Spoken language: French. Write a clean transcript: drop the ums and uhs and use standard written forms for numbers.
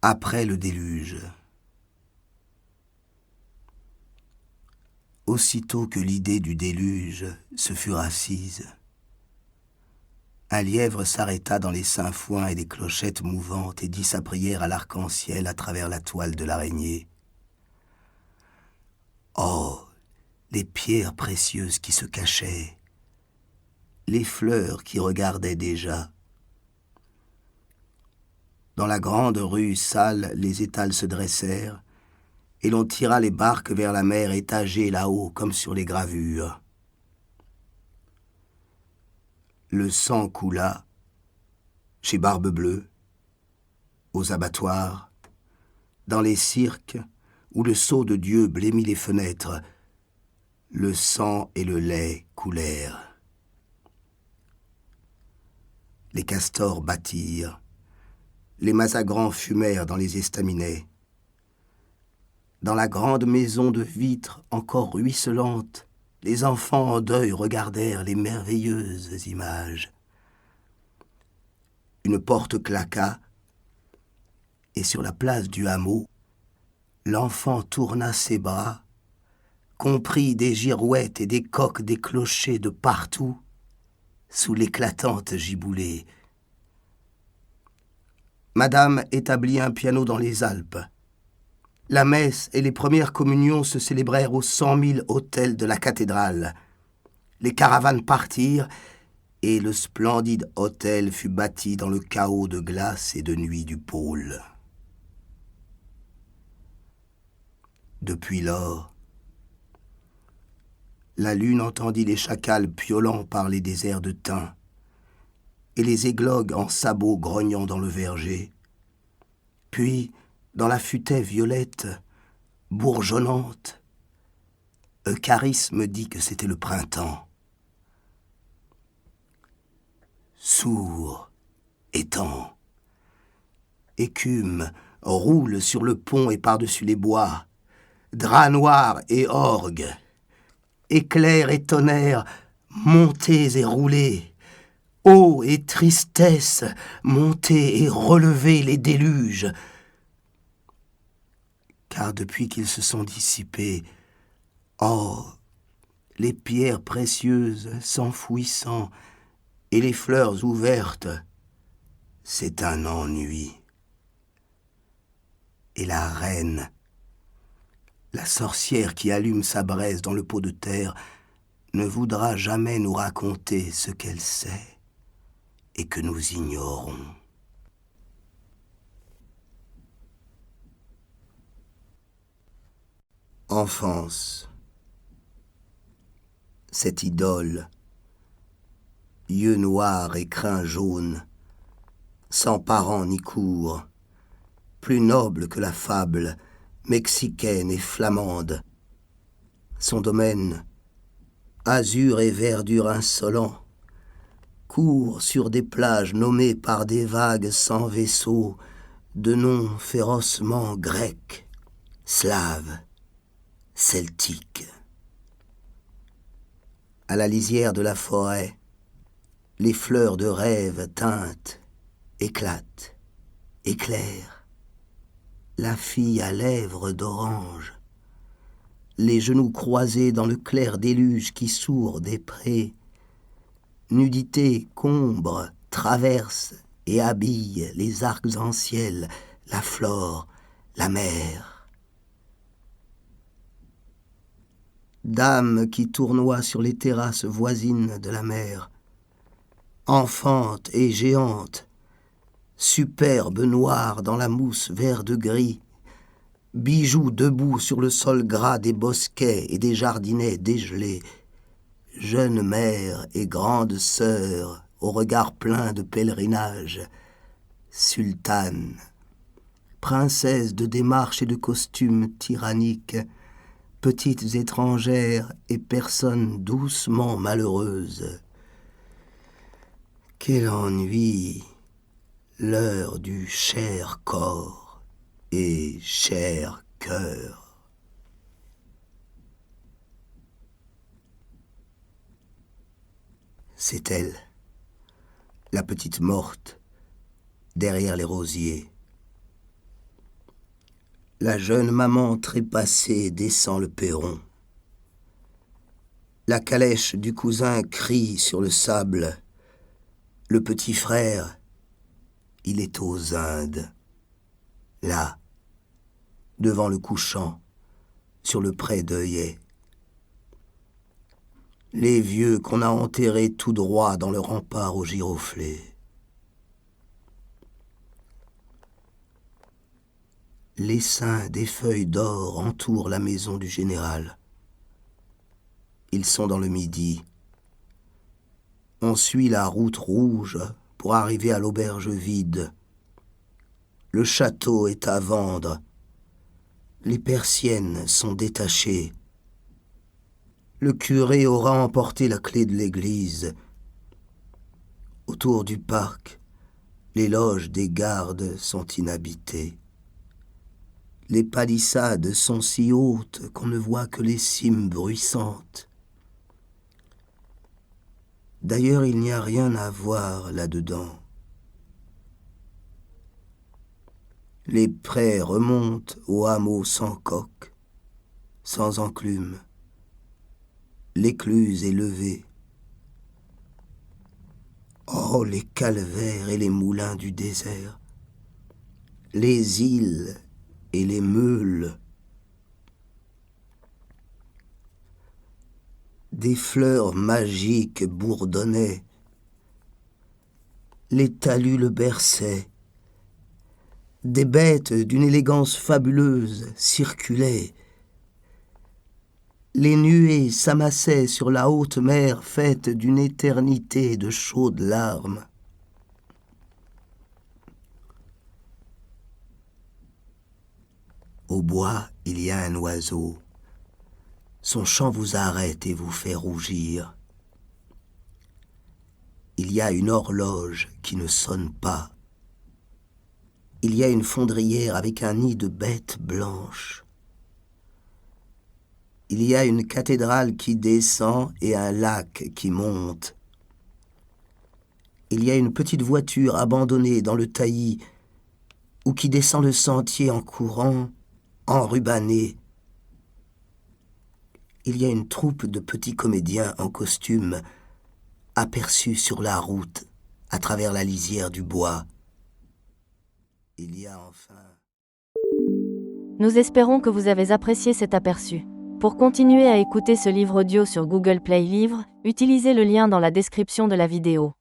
Après le déluge. Aussitôt que l'idée du déluge se fut assise, un lièvre s'arrêta dans les sainfoins et les clochettes mouvantes et dit sa prière à l'arc-en-ciel à travers la toile de l'araignée. Oh, les pierres précieuses qui se cachaient, les fleurs qui regardaient déjà. Dans la grande rue sale, les étals se dressèrent, et l'on tira les barques vers la mer étagée là-haut, comme sur les gravures. Le sang coula, chez Barbe-Bleue, aux abattoirs, dans les cirques, où le sceau de Dieu blêmit les fenêtres, le sang et le lait coulèrent. Les castors battirent, les mazagrans fumèrent dans les estaminets. Dans la grande maison de vitres encore ruisselante, les enfants en deuil regardèrent les merveilleuses images. Une porte claqua, et sur la place du hameau, l'enfant tourna ses bras, comprit des girouettes et des coqs des clochers de partout, sous l'éclatante giboulée. Madame établit un piano dans les Alpes. La messe et les premières communions se célébrèrent aux 100 000 autels de la cathédrale. Les caravanes partirent, et le splendide hôtel fut bâti dans le chaos de glace et de nuit du pôle. Depuis lors, la lune entendit les chacals piolant par les déserts de thym, et les églogues en sabots grognant dans le verger. Puis, dans la futaie violette, bourgeonnante, Eucharis me dit que c'était le printemps. Sourd, étang, écume roule sur le pont et par-dessus les bois, drap noir et orgue, éclairs et tonnerres, montés et roulés, eau et tristesse, monter et relever les déluges. Car depuis qu'ils se sont dissipés, oh, les pierres précieuses s'enfouissant et les fleurs ouvertes, c'est un ennui. Et la reine, la sorcière qui allume sa braise dans le pot de terre, ne voudra jamais nous raconter ce qu'elle sait et que nous ignorons. Enfance. Cette idole, yeux noirs et crins jaunes, sans parents ni cour, plus noble que la fable, mexicaine et flamande. Son domaine, azur et verdure insolent, court sur des plages nommées par des vagues sans vaisseau, de noms férocement grecs, slaves, celtiques. À la lisière de la forêt, les fleurs de rêve teintent, éclatent, éclairent. La fille à lèvres d'orange, les genoux croisés dans le clair déluge qui sourd des prés, nudité combre, traverse et habille les arcs en ciel, la flore, la mer. Dame qui tournoie sur les terrasses voisines de la mer, enfante et géante, superbe noire dans la mousse vert de gris, bijoux debout sur le sol gras des bosquets et des jardinets dégelés, jeune mère et grande sœur au regard plein de pèlerinage, sultane, princesse de démarche et de costumes tyranniques, petites étrangères et personnes doucement malheureuses. Quel ennui, l'heure du cher corps et cher cœur. C'est elle, la petite morte, derrière les rosiers. La jeune maman trépassée descend le perron. La calèche du cousin crie sur le sable. Le petit frère, il est aux Indes. Là, devant le couchant, sur le pré d'œillet. Les vieux qu'on a enterrés tout droit dans le rempart aux giroflées. L'essaim des feuilles d'or entoure la maison du général. Ils sont dans le midi. On suit la route rouge pour arriver à l'auberge vide. Le château est à vendre. Les persiennes sont détachées. Le curé aura emporté la clé de l'église. Autour du parc, les loges des gardes sont inhabitées. Les palissades sont si hautes qu'on ne voit que les cimes bruissantes. D'ailleurs, il n'y a rien à voir là-dedans. Les prés remontent au hameau sans coque, sans enclume. L'écluse est levée. Oh, les calvaires et les moulins du désert, les îles et les meules. Des fleurs magiques bourdonnaient. Les talus le berçaient. Des bêtes d'une élégance fabuleuse circulaient. Les nuées s'amassaient sur la haute mer faite d'une éternité de chaudes larmes. Au bois, il y a un oiseau. Son chant vous arrête et vous fait rougir. Il y a une horloge qui ne sonne pas. Il y a une fondrière avec un nid de bêtes blanches. Il y a une cathédrale qui descend et un lac qui monte. Il y a une petite voiture abandonnée dans le taillis ou qui descend le sentier en courant, enrubannée. Il y a une troupe de petits comédiens en costume aperçus sur la route à travers la lisière du bois. Il y a enfin... Nous espérons que vous avez apprécié cet aperçu. Pour continuer à écouter ce livre audio sur Google Play Livres, utilisez le lien dans la description de la vidéo.